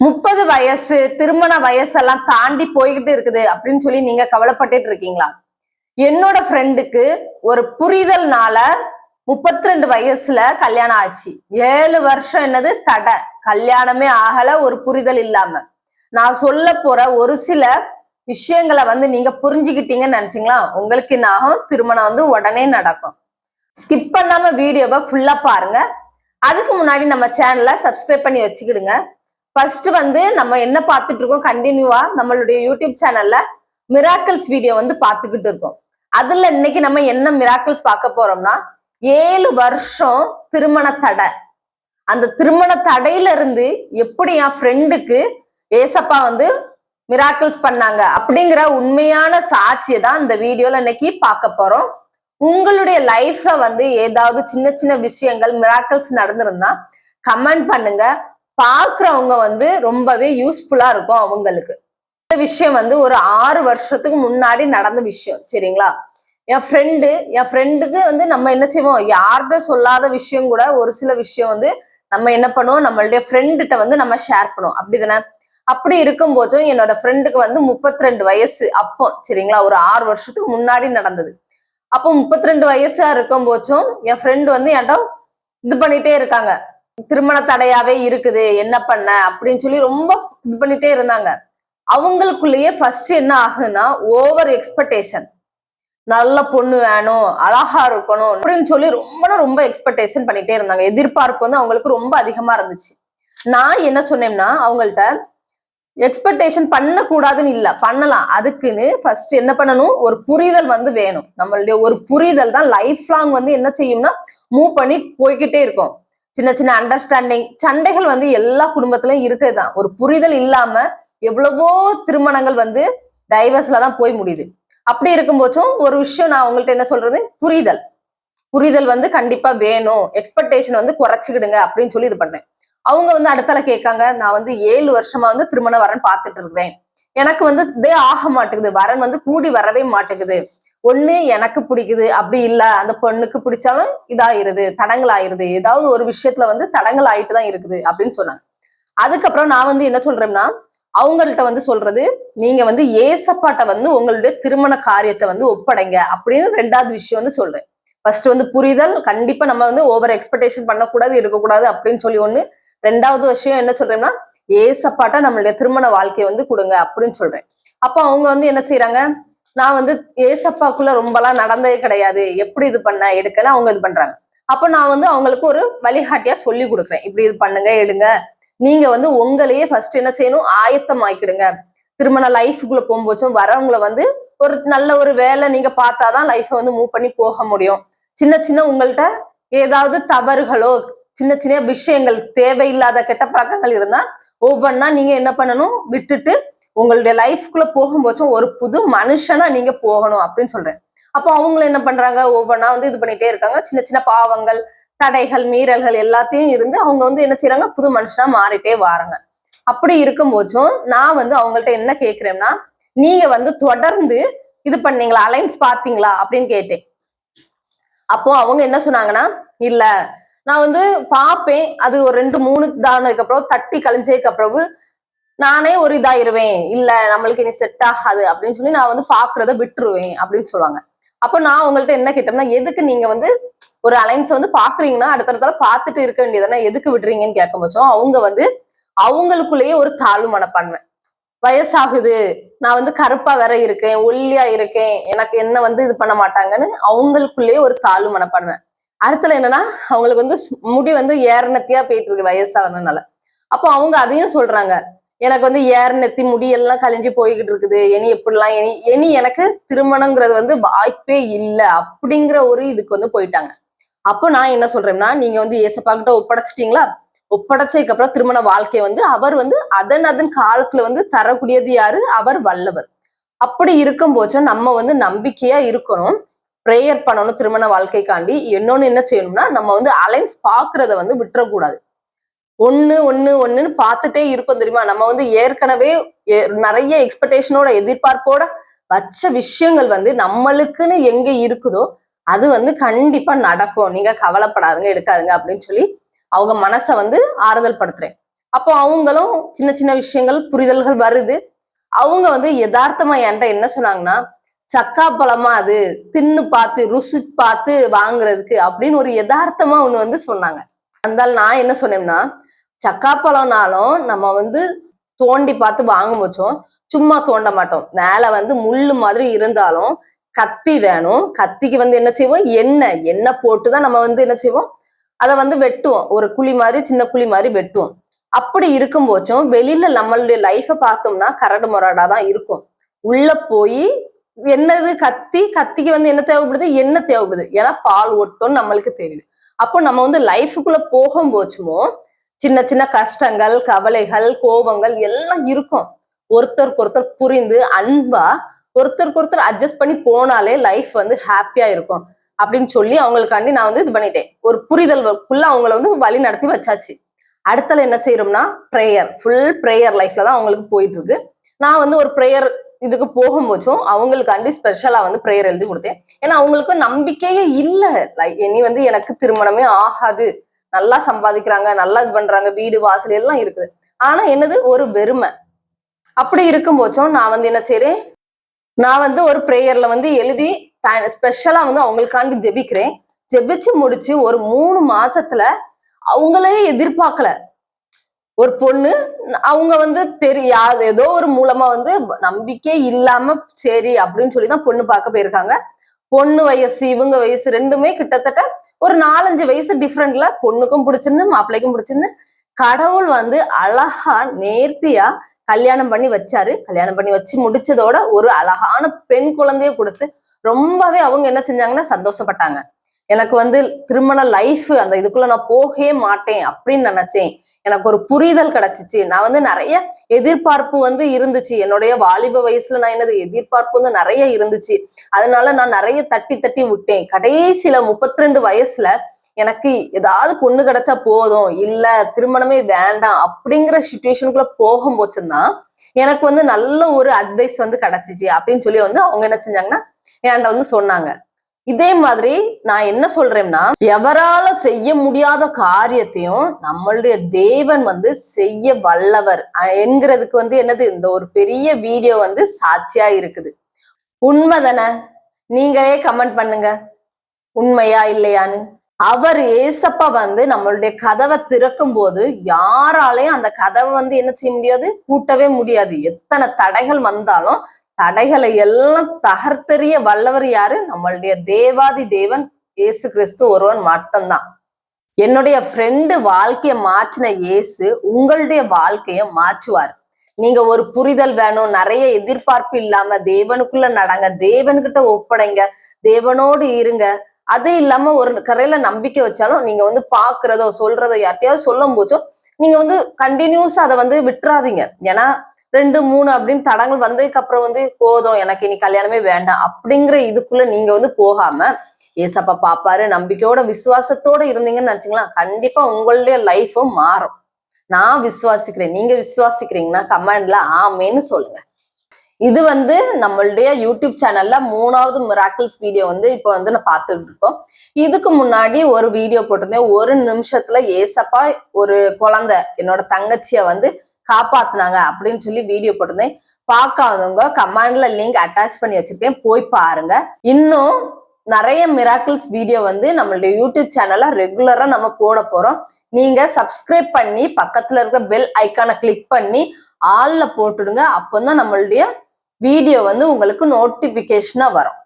30 வயசு திருமண வயசெல்லாம் தாண்டி போய்கிட்டு இருக்குது அப்படின்னு சொல்லி நீங்க கவலைப்பட்டுட்டு இருக்கீங்களா? என்னோட ஃப்ரெண்டுக்கு ஒரு புரிதல்னால 32 வயசுல கல்யாணம் ஆச்சு. 7 வருஷம் என்னது தடை, கல்யாணமே ஆகல ஒரு புரிதல் இல்லாம. நான் சொல்ல போற ஒரு சில விஷயங்களை நீங்க புரிஞ்சுக்கிட்டீங்கன்னு நினைச்சீங்களா? உங்களுக்கு என்ன ஆகும்? திருமணம் உடனே நடக்கும். ஸ்கிப் பண்ணாம வீடியோவை ஃபுல்லா பாருங்க. அதுக்கு முன்னாடி நம்ம சேனலை சப்ஸ்கிரைப் பண்ணி வச்சுக்கிடுங்க. ஃபர்ஸ்ட் நம்ம என்ன பார்த்துட்டு இருக்கோம், கண்டினியூவா நம்மளுடைய யூடியூப் சேனல்ல மிராக்கிள்ஸ் வீடியோ பார்த்துக்கிட்டு இருக்கோம். அதுல இன்னைக்கு நம்ம என்ன மிராக்கிள்ஸ் பார்க்க போறோம்னா, 7 வருஷம் திருமண தடை. அந்த திருமண தடையில இருந்து எப்படி என் ஃப்ரெண்டுக்கு ஏசப்பா மிராக்கிள்ஸ் பண்ணாங்க அப்படிங்கிற உண்மையான சாட்சியை தான் இந்த வீடியோல இன்னைக்கு பார்க்க போறோம். உங்களுடைய லைஃப்ல ஏதாவது சின்ன சின்ன விஷயங்கள் மிராக்கிள்ஸ் நடந்திருந்தா கமெண்ட் பண்ணுங்க. பாக்குறவங்க ரொம்பவே யூஸ்ஃபுல்லா இருக்கும் அவங்களுக்கு. இந்த விஷயம் ஒரு 6 வருஷத்துக்கு முன்னாடி நடந்த விஷயம், சரிங்களா? என் ஃப்ரெண்டுக்கு நம்ம என்ன செய்வோம், யார்கிட்ட சொல்லாத விஷயம் கூட ஒரு சில விஷயம் நம்ம என்ன பண்ணுவோம், நம்மளுடைய ஃப்ரெண்டுகிட்ட நம்ம ஷேர் பண்ணுவோம், அப்படிதானே? அப்படி இருக்கும் போதும் என்னோட ஃப்ரெண்டுக்கு 32 வயசு அப்போ, சரிங்களா? ஒரு 6 வருஷத்துக்கு முன்னாடி நடந்தது. அப்போ 32 வயசா இருக்கும் போதும் என் ஃப்ரெண்டு என்கிட்ட இது பண்ணிட்டே இருக்காங்க. திருமண தடையாவே இருக்குது, என்ன பண்ண அப்படின்னு சொல்லி ரொம்ப இது பண்ணிட்டே இருந்தாங்க. அவங்களுக்குள்ளேயே ஃபர்ஸ்ட் என்ன ஆகுதுன்னா, ஓவர் எக்ஸ்பெக்டேஷன். நல்ல பொண்ணு வேணும், அழகா இருக்கணும் அப்படின்னு சொல்லி ரொம்ப எக்ஸ்பெக்டேஷன் பண்ணிட்டே இருந்தாங்க. எதிர்பார்ப்பு அவங்களுக்கு ரொம்ப அதிகமா இருந்துச்சு. நான் என்ன சொன்னேன்னா, அவங்கள்ட்ட எக்ஸ்பெக்டேஷன் பண்ணக்கூடாதுன்னு இல்ல, பண்ணலாம். அதுக்குன்னு ஃபர்ஸ்ட் என்ன பண்ணணும், ஒரு புரிதல் வேணும். நம்மளுடைய ஒரு புரிதல் தான் லைஃப் லாங் என்ன செய்யும்னா மூவ் பண்ணி போய்கிட்டே இருக்கும். சின்ன சின்ன அண்டர்ஸ்டாண்டிங், சண்டைகள் எல்லா குடும்பத்திலயும் இருக்குதுதான். ஒரு புரிதல் இல்லாம எவ்வளவோ திருமணங்கள் டைவர்ஸ்ல தான் போய் முடியுது. அப்படி இருக்கும்போதும் ஒரு விஷயம் நான் உங்கள்ட்ட என்ன சொல்றது, புரிதல் கண்டிப்பா வேணும். எக்ஸ்பெக்டேஷன் குறைச்சிக்கிடுங்க அப்படின்னு சொல்லி இது பண்றேன். அவங்க அடுத்தால கேட்காங்க, நான் 7 வருஷமா திருமண வரன் பார்த்துட்டு இருக்கிறேன். எனக்கு இதே ஆக மாட்டேங்குது, வரன் கூடி வரவே மாட்டேங்குது. ஒண்ணு எனக்கு பிடிக்குது, அப்படி இல்ல அந்த பொண்ணுக்கு பிடிச்சாலும் இதாயிருது, தடங்கள் ஆயிருது, ஏதாவது ஒரு விஷயத்துல தடங்கள் ஆயிட்டு தான் இருக்குது அப்படின்னு சொன்னாங்க. அதுக்கப்புறம் நான் என்ன சொல்றேன்னா, அவங்கள்ட்ட சொல்றது, நீங்க ஏசப்பாட்ட உங்களுடைய திருமண காரியத்தை ஒப்படைங்க அப்படின்னு 2வது விஷயம் சொல்றேன். ஃபர்ஸ்ட் புரிதல், கண்டிப்பா நம்ம ஓவர் எக்ஸ்பெக்டேஷன் பண்ணக்கூடாது, எடுக்கக்கூடாது அப்படின்னு சொல்லி ஒண்ணு. 2வது விஷயம் என்ன சொல்றேன்னா, ஏசப்பாட்ட நம்மளுடைய திருமண வாழ்க்கையை கொடுங்க அப்படின்னு சொல்றேன். அப்ப அவங்க என்ன செய்யறாங்க, நான் ஏசப்பாக்குள்ள ரொம்பலாம் நடந்ததே கிடையாது, எப்படி இது பண்ண எடுக்கன்னு அவங்க இது பண்றாங்க. அப்ப நான் அவங்களுக்கு ஒரு வழிகாட்டியா சொல்லி கொடுக்குறேன். இப்படி இது பண்ணுங்க, எடுங்க. நீங்க உங்களையே ஃபர்ஸ்ட் என்ன செய்யணும், ஆயத்தம் ஆக்கிடுங்க. திருமண லைஃப்குள்ள போகும்போதும் வரவங்களை ஒரு நல்ல ஒரு வேலை நீங்க பார்த்தாதான் லைஃபை மூவ் பண்ணி போக முடியும். சின்ன சின்ன உங்கள்கிட்ட ஏதாவது தவறுகளோ, சின்ன சின்ன விஷயங்கள், தேவையில்லாத கெட்ட பழக்கங்கள் இருந்தா ஒவ்வொன்னா நீங்க என்ன பண்ணணும், விட்டுட்டு உங்களுடைய லைஃப்குள்ள போகும்போதும் ஒரு புது மனுஷனா நீங்க போகணும் அப்படின்னு சொல்றேன். அப்போ அவங்களை என்ன பண்றாங்க, ஒவ்வொன்னா இது பண்ணிட்டே இருக்காங்க. சின்ன சின்ன பாவங்கள், தடைகள், மீறல்கள் எல்லாத்தையும் இருந்து அவங்க என்ன செய்யறாங்க, புது மனுஷனா மாறிட்டே வராங்க. அப்படி இருக்கும் போதும் நான் அவங்கள்ட்ட என்ன கேட்கிறேன்னா, நீங்க தொடர்ந்து இது பண்ணீங்களா, அலைன்ஸ் பாத்தீங்களா அப்படின்னு கேட்டேன். அப்போ அவங்க என்ன சொன்னாங்கன்னா, இல்ல நான் பாப்பேன், அது ஒரு 2-3 தானதுக்கு அப்புறம் தட்டி கழிஞ்சதுக்கு அப்புறம் நானே ஒரு இதாயிருவேன், இல்ல நம்மளுக்கு இனி செட் ஆகாது அப்படின்னு சொல்லி நான் பாக்குறத விட்டுருவேன் அப்படின்னு சொல்லுவாங்க. அப்ப நான் உங்கள்ட்ட என்ன கேட்டோம்னா, எதுக்கு நீங்க ஒரு அலைன்ஸ் பாக்குறீங்கன்னா அடுத்தடுத்தால பாத்துட்டு இருக்க வேண்டியதானே, எதுக்கு விடுறீங்கன்னு கேட்கும் போதும் அவங்க அவங்களுக்குள்ளேயே ஒரு தாழ்வு மனப்பான்மை. வயசாகுது, நான் கருப்பா வேற இருக்கேன், ஒல்லியா இருக்கேன், எனக்கு என்ன இது பண்ண மாட்டாங்கன்னு அவங்களுக்குள்ளேயே ஒரு தாழ்வு மனப்பான்மை. அடுத்தது என்னன்னா, அவங்களுக்கு முடி ஏறநத்தியா போயிட்டு இருக்கு வயசாகிறதுனால. அப்போ அவங்க அதையும் சொல்றாங்க, எனக்கு ஏறநெத்தி முடி எல்லாம் கழிஞ்சு போய்கிட்டு இருக்குது, இனி எப்படிலாம் இனி எனக்கு திருமணங்கிறது வாய்ப்பே இல்லை அப்படிங்கிற ஒரு இதுக்கு போயிட்டாங்க. அப்போ நான் என்ன சொல்றேன்னா, நீங்க ஏசப்பா கிட்ட ஒப்படைச்சிட்டீங்களா, ஒப்படைச்சதுக்கு அப்புறம் திருமண வாழ்க்கை அவர் அதன் காலத்துல தரக்கூடியது யாரு, அவர் வல்லவர். அப்படி இருக்கும் போது நம்ம நம்பிக்கையா இருக்கணும், ப்ரேயர் பண்ணணும் திருமண வாழ்க்கைக்காண்டி. இன்னொன்னு என்ன செய்யணும்னா, நம்ம அலைன்ஸ் பாக்குறத விட்டுறக்கூடாது. ஒண்ணுன்னு பார்த்துட்டே இருக்கும் தெரியுமா. நம்ம ஏற்கனவே நிறைய எக்ஸ்பெக்டேஷனோட, எதிர்பார்ப்போட வச்ச விஷயங்கள் நம்மளுக்குன்னு எங்க இருக்குதோ அது கண்டிப்பா நடக்கும், நீங்க கவலைப்படாதுங்க, எடுக்காதுங்க அப்படின்னு சொல்லி அவங்க மனசை ஆறுதல் படுத்துறேன். அப்போ அவங்களும் சின்ன சின்ன விஷயங்கள் புரிதல்கள் வருது. அவங்க வந்து யதார்த்தமா என்கிட்ட என்ன சொன்னாங்கன்னா, சக்கா பழமா அது தின்னு பார்த்து ருசி பார்த்து வாங்குறதுக்கு அப்படின்னு ஒரு யதார்த்தமா ஒண்ணு வந்து சொன்னாங்க. அதனால நான் என்ன சொன்னேன்னா, சக்கா பழம்னாலும் நம்ம வந்து தோண்டி பார்த்து வாங்கும் போச்சும் சும்மா தோண்ட மாட்டோம். மேல வந்து முள்ளு மாதிரி இருந்தாலும் கத்தி வேணும். கத்திக்கு வந்து என்ன செய்வோம், எண்ணெய் போட்டுதான் நம்ம வந்து என்ன செய்வோம், அதை வந்து வெட்டுவோம். ஒரு குழி மாதிரி சின்ன குழி மாதிரி வெட்டுவோம். அப்படி இருக்கும் போச்சும் வெளியில நம்மளுடைய லைஃப பார்த்தோம்னா கரடு முரடா தான் இருக்கும். உள்ள போய் என்னது கத்திக்கு வந்து என்ன தேவைப்படுது, எண்ணெய் தேவைப்படுது. ஏன்னா பால் ஒட்டும் நம்மளுக்கு தெரியுது. அப்போ நம்ம வந்து லைஃபுக்குள்ள போகும் போச்சுமோ சின்ன சின்ன கஷ்டங்கள், கவலைகள், கோபங்கள் எல்லாம் இருக்கும். ஒருத்தருக்கு ஒருத்தர் புரிந்து அன்பா ஒருத்தருக்கு ஒருத்தர் அட்ஜஸ்ட் பண்ணி போனாலே லைஃப் வந்து ஹாப்பியா இருக்கும் அப்படின்னு சொல்லி அவங்களுக்காண்டி நான் வந்து இது பண்ணிட்டேன். ஒரு புரிதல்க்குள்ள அவங்கள வந்து வழி நடத்தி வச்சாச்சு. அடுத்தல என்ன செய்யறோம்னா ஃபுல் ப்ரேயர் லைஃப்ல தான் அவங்களுக்கு போயிட்டு இருக்கு. நான் வந்து ஒரு ப்ரேயர் இதுக்கு போகும்போதும் அவங்களுக்காண்டி ஸ்பெஷலா வந்து ப்ரேயர் எழுதி கொடுத்தேன். ஏன்னா அவங்களுக்கு நம்பிக்கையே இல்லை, இனி வந்து எனக்கு திருமணமே ஆகாது, நல்லா சம்பாதிக்கிறாங்க, நல்லா இது பண்றாங்க, வீடு வாசல் எல்லாம் இருக்குது, ஆனா என்னது ஒரு வெறுமை. அப்படி இருக்கும் போச்சும் நான் வந்து என்ன செய்யறேன், நான் வந்து ஒரு ப்ரேயர்ல வந்து எழுதி ஸ்பெஷலா வந்து அவங்களுக்காண்டி ஜெபிக்கிறேன். ஜெபிச்சு முடிச்சு ஒரு 3 மாசத்துல அவங்களே எதிர்பார்க்கல. ஒரு பொண்ணு அவங்க வந்து தெரியாது ஏதோ ஒரு மூலமா வந்து நம்பிக்கை இல்லாம சரி அப்படின்னு சொல்லிதான் பொண்ணு பார்க்க போயிருக்காங்க. பொண்ணு வயசு இவங்க வயசு ரெண்டுமே கிட்டத்தட்ட ஒரு 4-5 வயசு டிஃப்ரெண்ட்ல பொண்ணுக்கும் பிடிச்சிருந்து மாப்பிள்ளைக்கும் பிடிச்சிருந்து கடவுள் வந்து அழகா நேர்த்தியா கல்யாணம் பண்ணி வச்சாரு. கல்யாணம் பண்ணி வச்சு முடிச்சதோட ஒரு அழகான பெண் குழந்தைய கொடுத்து ரொம்பவே அவங்க என்ன செஞ்சாங்கன்னா சந்தோஷப்பட்டாங்க. எனக்கு வந்து திருமண லைஃப் அந்த இதுக்குள்ள நான் போகவே மாட்டேன் அப்படின்னு நினைச்சேன். எனக்கு ஒரு புரிதல் கிடைச்சிச்சு. நான் வந்து நிறைய எதிர்பார்ப்பு வந்து இருந்துச்சு. என்னுடைய வாலிப வயசுல நான் என்னது எதிர்பார்ப்பு வந்து நிறைய இருந்துச்சு. அதனால நான் நிறைய தட்டி தட்டி விட்டேன். கடைசியில 32 வயசுல எனக்கு ஏதாவது பொண்ணு கிடைச்சா போதும், இல்ல திருமணமே வேண்டாம் அப்படிங்கிற சிச்சுவேஷனுக்குள்ள போகும்போதுதான் எனக்கு வந்து நல்ல ஒரு அட்வைஸ் வந்து கிடைச்சிச்சு அப்படின்னு சொல்லி வந்து அவங்க என்ன செஞ்சாங்கன்னா என்கிட்ட வந்து சொன்னாங்க. இதே மாதிரி நான் என்ன சொல்றேன்னா, எவரால செய்ய முடியாத காரியத்தையும் நம்மளுடைய தேவன் வந்து செய்ய வல்லவர் என்கிறதுக்கு வந்து என்னது இந்த ஒரு பெரிய வீடியோ வந்து சாட்சியா இருக்குது. உண்மைதானே? நீங்களே கமெண்ட் பண்ணுங்க, உண்மையா இல்லையான்னு. அவர் ஏசப்பா வந்து நம்மளுடைய கதவை திறக்கும் போது யாராலையும் அந்த கதவை வந்து என்ன செய்ய முடியாது, பூட்டவே முடியாது. எத்தனை தடைகள் வந்தாலும் தடைகளை எல்லாம் தகர்த்தெறிய வல்லவர் யாரு? நம்மளுடைய தேவாதி தேவன் இயேசு கிறிஸ்து ஒருவன் மட்டும்தான். என்னுடைய ஃப்ரெண்டு வாழ்க்கைய மாற்றின இயேசு உங்களுடைய வாழ்க்கைய மாற்றுவார். நீங்க ஒரு புரிதல் வேணும், நிறைய எதிர்பார்ப்பு இல்லாம தேவனுக்குள்ள நடங்க, தேவன்கிட்ட ஒப்படைங்க, தேவனோடு இருங்க. அது இல்லாம ஒரு கரையில நம்பிக்கை வச்சாலும் நீங்க வந்து பாக்குறதோ சொல்றதோ யார்ட்டையாவது சொல்லும் போதும் நீங்க வந்து கண்டினியூஸா அதை வந்து விட்டுறாதீங்க. ஏன்னா 2-3 அப்படின்னு தடங்கள் வந்ததுக்கு அப்புறம் வந்து போதும் எனக்கு இனி கல்யாணமே வேண்டாம் அப்படிங்கிற இதுக்குள்ள நீங்க வந்து போகாம ஏசப்பா பாப்பாரு நம்பிக்கையோட விசுவாசத்தோட இருந்தீங்கன்னு நினைச்சீங்களா, கண்டிப்பா உங்களுடைய லைஃபும் மாறும். நான் விசுவாசிக்கிறேன். நீங்க விசுவாசிக்கிறீங்கன்னா கமெண்ட்ல ஆமேன்னு சொல்லுங்க. இது வந்து நம்மளுடைய யூடியூப் சேனல்ல 3வது மிராக்கிள்ஸ் வீடியோ வந்து இப்போ வந்து நான் பார்த்துட்டு இருக்கோம். இதுக்கு முன்னாடி ஒரு வீடியோ போட்டிருந்தேன். 1 நிமிஷத்துல ஏசப்பா ஒரு குழந்தை என்னோட தங்கச்சிய வந்து காப்பாத்துனாங்க அப்படின்னு சொல்லி வீடியோ போட்டிருந்தேன். பார்க்காதவங்க கமெண்ட்ல லிங்க் அட்டாச் பண்ணி வச்சிருக்கேன், போய் பாருங்க. இன்னும் நிறைய மிராக்கிள்ஸ் வீடியோ வந்து நம்மளுடைய யூடியூப் சேனல்ல ரெகுலரா நம்ம போட போறோம். நீங்க சப்ஸ்கிரைப் பண்ணி பக்கத்துல இருக்கிற பெல் ஐக்கானை கிளிக் பண்ணி ஆல்ல போட்டுடுங்க. அப்போதான் நம்மளுடைய வீடியோ வந்து உங்களுக்கு நோட்டிபிகேஷனா வரும்.